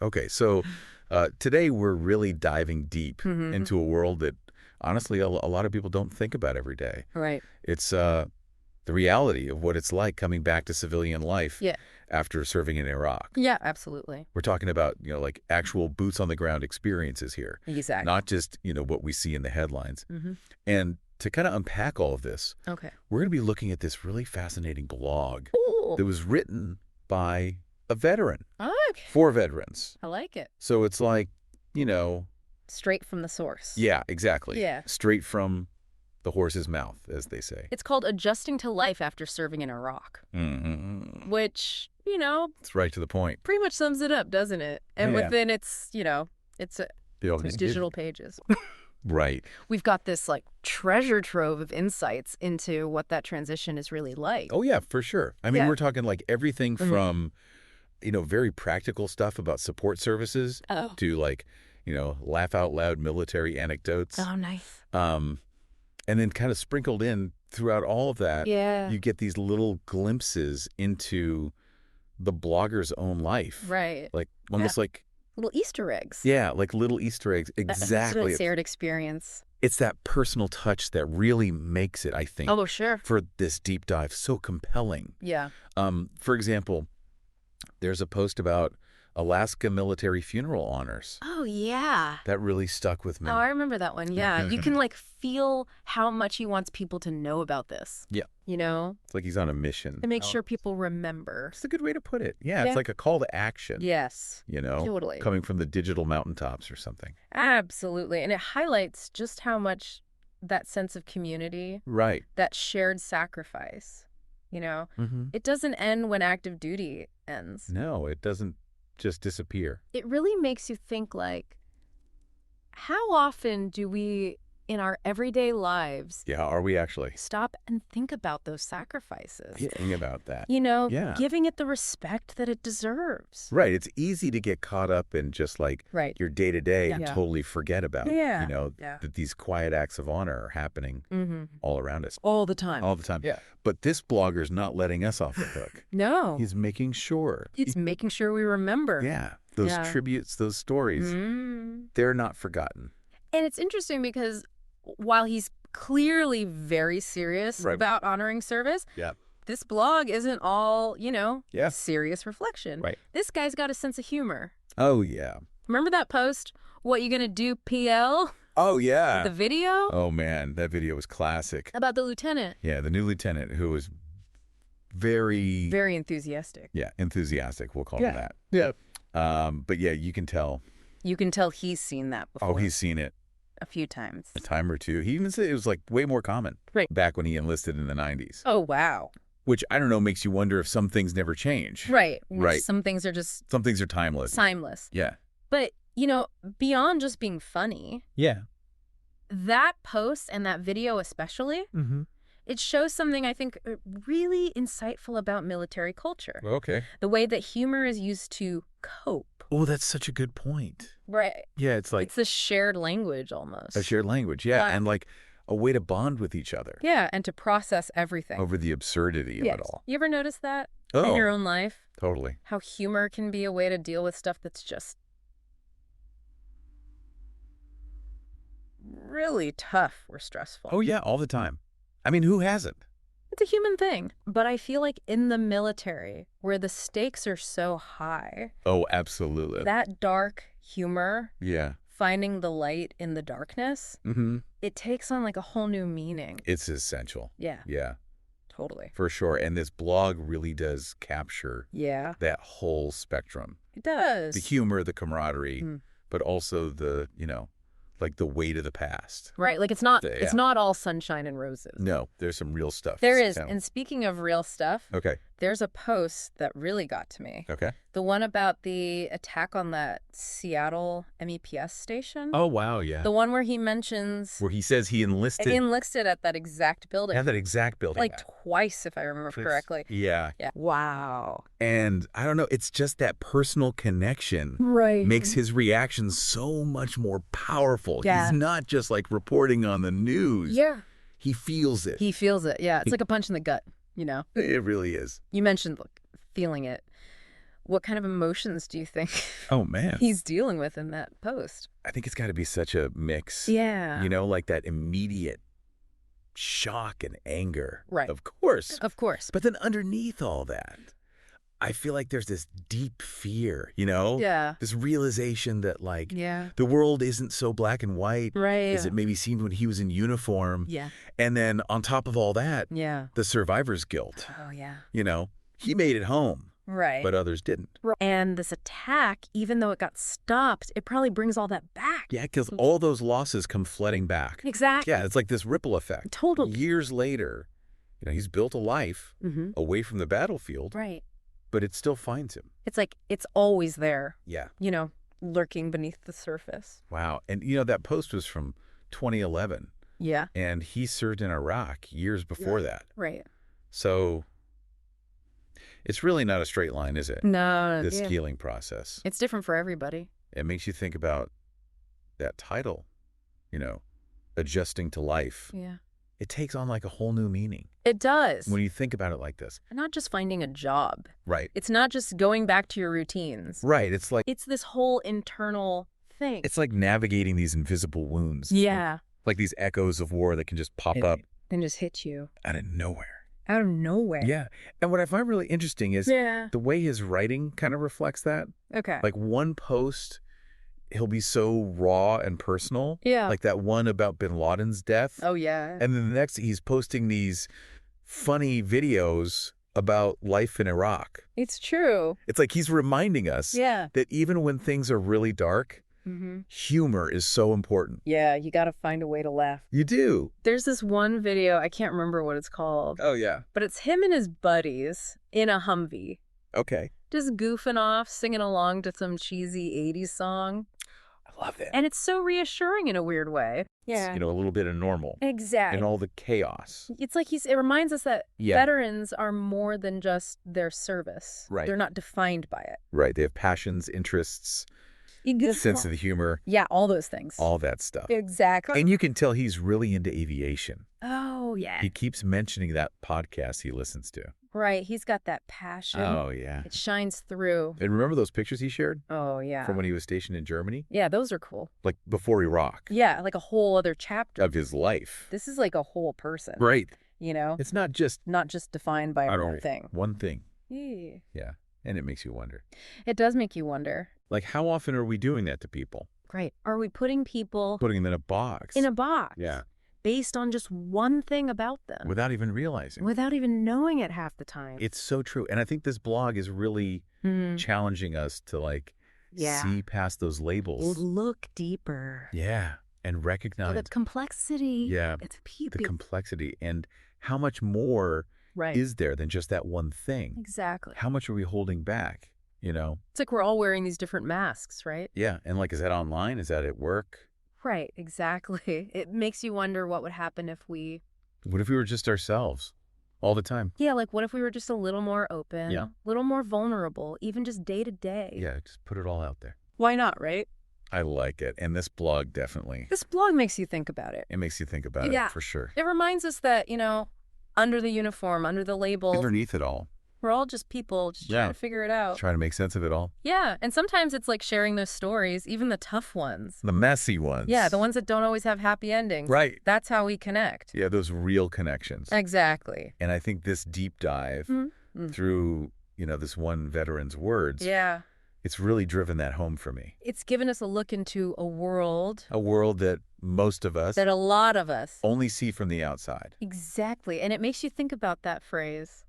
Okay, so today we're really diving deep Mm-hmm. into a world that honestly a lot of people don't think about every day. Right. It's the reality of what it's like coming back to civilian life Yeah. after serving in Iraq. Yeah, absolutely. We're talking about, like actual boots on the ground experiences here, Exactly. not just, what we see in the headlines. Mm-hmm. And to kind of unpack all of this, Okay. we're going to be looking at this really fascinating blog Ooh. that was written by a veteran Okay. for veterans. I like it. So it's like, you know, Straight from the source. yeah, exactly. Yeah. Straight from the horse's mouth, as they say. It's called Adjusting to Life After Serving in Iraq, Mm-hmm. which, It's right to the point. pretty much sums it up, doesn't it? And Yeah. within its, it's digital pages. Right. We've got this like treasure trove of insights into what that transition is really like. Oh, yeah, for sure. I mean, Yeah. we're talking like everything Mhm. from, very practical stuff about support services Oh. to like, laugh out loud military anecdotes. Oh, nice. And then kind of sprinkled in throughout all of that, Yeah. you get these little glimpses into the blogger's own life. Right. Like almost like, Little Easter eggs. yeah, like little Easter eggs. That's Exactly. a shared experience. It's that personal touch that really makes it, I think, Oh, sure. for this deep dive so compelling. Yeah. For example, there's a post about Alaska military funeral honors. Oh, yeah. That really stuck with me. Oh, I remember that one. Yeah. You can like feel how much he wants people to know about this. Yeah. To It's like he's on a mission. make sure people remember. It's a good way to put it. Yeah, Yeah. it's like a call to action. Yes. Totally. Coming from the digital mountaintops or something. Absolutely. And it highlights just how much that sense of community, Right. that shared sacrifice, Mm-hmm. it doesn't end when active duty ends. No, it doesn't just disappear. It really makes you think like, how often do we in our everyday lives Yeah, are we actually stop and think about those sacrifices? thinking about that? Yeah. Giving it the respect that it deserves. Right. It's easy to get caught up in just like Right. your day to day and Yeah. totally forget about, Yeah. Yeah. that these quiet acts of honor are happening Mm-hmm. all around us All the time. all the time. Yeah. But this blogger's not letting us off the hook. No. He's making sure. It's making sure we remember. Yeah. Those Yeah. tributes, those stories, Mm. they're not forgotten. And it's interesting because while he's clearly very serious Right. about honoring service, Yeah. this blog isn't all, Yeah. serious reflection. Right. This guy's got a sense of humor. Oh, yeah. Remember that post, What You Gonna Do, PL? Oh, yeah. The video? Oh, man. That video was classic. About the lieutenant. Yeah. The new lieutenant who was very, Very enthusiastic. yeah, enthusiastic. We'll call him Yeah. that. Yeah. But yeah, you can tell. You can tell he's seen that before. Oh, he's seen it a few times. a time or two. He even said it was like way more common Right. back when he enlisted in the 90s, Oh, wow. which I don't know, makes you wonder if some things never change. Right. Right. Some things are just Some things are timeless. timeless. Yeah. But, beyond just being funny, Yeah. that post and that video especially, Mm-hmm. it shows something I think really insightful about military culture. Okay. The way that humor is used to cope. Oh, that's such a good point. Right. Yeah, it's like It's a shared language almost. a shared language. Yeah, Yeah. and like a way to bond with each other Yeah, and to process everything. over the absurdity of Yes. it all. You ever notice that Oh, in your own life? totally. How humor can be a way to deal with stuff that's just really tough or stressful. Oh, yeah, all the time. I mean, who hasn't? It's a human thing. But I feel like in the military, where the stakes are so high, Oh, absolutely. that dark humor, Yeah. finding the light in the darkness, Mm-hmm. it takes on like a whole new meaning. It's essential. Yeah, Yeah, totally. for sure. And this blog really does capture Yeah, that whole spectrum. it does. The humor, the camaraderie, Mm. but also the, like the weight of the past. Right, like it's not Yeah. all sunshine and roses. No, there's some real stuff. There is. Yeah. And speaking of real stuff, Okay. there's a post that really got to me. Okay. The one about the attack on that Seattle MEPS station. Oh, wow, yeah. The one where he mentions Where he says he enlisted. enlisted at that exact building. Yeah, that exact building. like twice, if I remember correctly. Yeah. Yeah. Wow. And I don't know, it's just that personal connection Right. makes his reaction so much more powerful. Yeah. He's not just like reporting on the news. Yeah. He feels it. He feels it. Yeah. It's like a punch in the gut, It really is. You mentioned feeling it. What kind of emotions do you think Oh, man. he's dealing with in that post? I think it's got to be such a mix. Yeah. You know, like that immediate shock and anger. Right. Of course. Of course. But then underneath all that, I feel like there's this deep fear, you know? Yeah. This realization that, like, Yeah. the world isn't so black and white Right. as it maybe seemed when he was in uniform. Yeah. And then on top of all that, Yeah. the survivor's guilt. Oh, yeah. You know, he made it home, Right. but others didn't. And this attack, even though it got stopped, it probably brings all that back. Yeah, because all those losses come flooding back. Exactly. Yeah, it's like this ripple effect. Totally. Years later, you know, he's built a life away from the battlefield, Right. but it still finds him. It's like it's always there, Yeah. you know, lurking beneath the surface. Wow. And, you know, that post was from 2011, Yeah. and he served in Iraq years before that. Right. So it's really not a straight line, is it? No. This Yeah. healing process. It's different for everybody. It makes you think about that title, you know, adjusting to life. Yeah. It takes on like a whole new meaning It does. when you think about it like this. Not just finding a job. Right. It's not just going back to your routines. Right. It's It's this whole internal thing. like navigating these invisible wounds. Yeah. Like these echoes of war that can just pop up And just hit you. out of nowhere. Out of nowhere. Yeah. And what I find really interesting is Yeah. the way his writing kind of reflects that. Okay. Like one post, he'll be so raw and personal. Yeah. Like that one about Bin Laden's death. Oh, yeah. And then the next, he's posting these funny videos about life in Iraq. It's true. It's like he's reminding us Yeah. that even when things are really dark, humor is so important. Yeah, you got to find a way to laugh. You do. There's this one video, I can't remember what it's called, Oh, yeah. but it's him and his buddies in a Humvee, Okay. just goofing off, singing along to some cheesy 80s song. I love that. And it's so reassuring in a weird way. It's, you know, a little bit of normal Exactly. in all the chaos. It's like it reminds us that Yeah. veterans are more than just their service. Right. They're not defined by it. Right. They have passions, interests, sense of the humor, Yeah, all those things. all that stuff. Exactly. And you can tell he's really into aviation. Oh, yeah. He keeps mentioning that podcast he listens to. Right. He's got that passion. Oh, yeah. It shines through. And remember those pictures he shared Oh, yeah. from when he was stationed in Germany? Yeah, those are cool. Like before Iraq, Yeah, like a whole other chapter. of his life. This is like a whole person. Right. You know? It's not just Not just defined by one thing. one thing. Yeah. Yeah. And it makes you wonder. It does make you wonder. Like, how often are we doing that to people? Right. Are we putting people Putting them in a box. in a box? Yeah. Based on just one thing about them. Without even realizing. Without even knowing it half the time. It's so true. And I think this blog is really challenging us to, like, Yeah. see past those labels. Look deeper. Yeah. And recognize The complexity. Yeah. It's people. the complexity and how much more Right. is there than just that one thing. Exactly. How much are we holding back, you know? It's like we're all wearing these different masks, right? Yeah. And like, is that online? Is that at work? Right, exactly. It makes you wonder what would happen if we, What if we were just ourselves all the time? yeah, like what if we were just a little more open, Yeah. a little more vulnerable, even just day to day? Yeah. Just put it all out there. Why not, right? I like it. And this blog definitely, This blog makes you think about it. it makes you think about Yeah. it for sure. It reminds us that, you know, under the uniform, under the label, Underneath it all, we're all just people just trying Yeah. to figure it out. trying to make sense of it all. Yeah, and sometimes it's like sharing those stories, even the tough ones. The messy ones. Yeah, the ones that don't always have happy endings. Right. That's how we connect. Yeah, those real connections. Exactly. And I think this deep dive Mhm. through, you know, this one veteran's words, Yeah. it's really driven that home for me. It's given us a look into a world A world that most of us that a lot of us. only see from the outside. Exactly. And it makes you think about that phrase,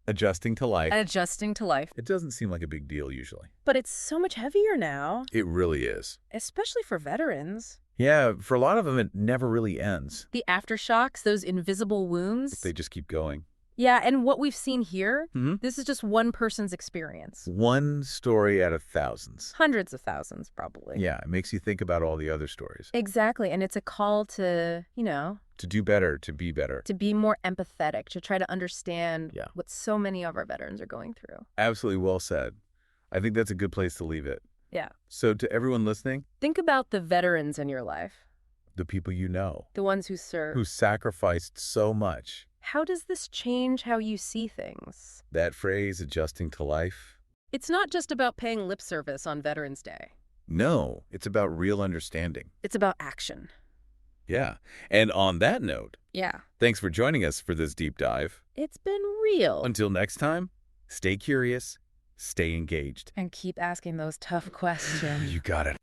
Adjusting to life. adjusting to life. It doesn't seem like a big deal usually. But it's so much heavier now, It really is. especially for veterans. Yeah, for a lot of them, it never really ends. The aftershocks, those invisible wounds. They just keep going. Yeah, and what we've seen here, Mhm. this is just one person's experience. One story out of thousands. Hundreds of thousands, probably. Yeah, it makes you think about all the other stories. Exactly. And it's a call to, you know, To do better, to be better. to be more empathetic, to try to understand Yeah. what so many of our veterans are going through. Absolutely well said. I think that's a good place to leave it. Yeah. So to everyone listening, Think about the veterans in your life, the people you know the ones who serve. who sacrificed so much, How does this change how you see things? that phrase, adjusting to life, It's not just about paying lip service on Veterans Day. No, it's about real understanding. It's about action. Yeah. And on that note, Yeah. thanks for joining us for this deep dive. It's been real. Until next time, stay curious, stay engaged. And keep asking those tough questions. You got it.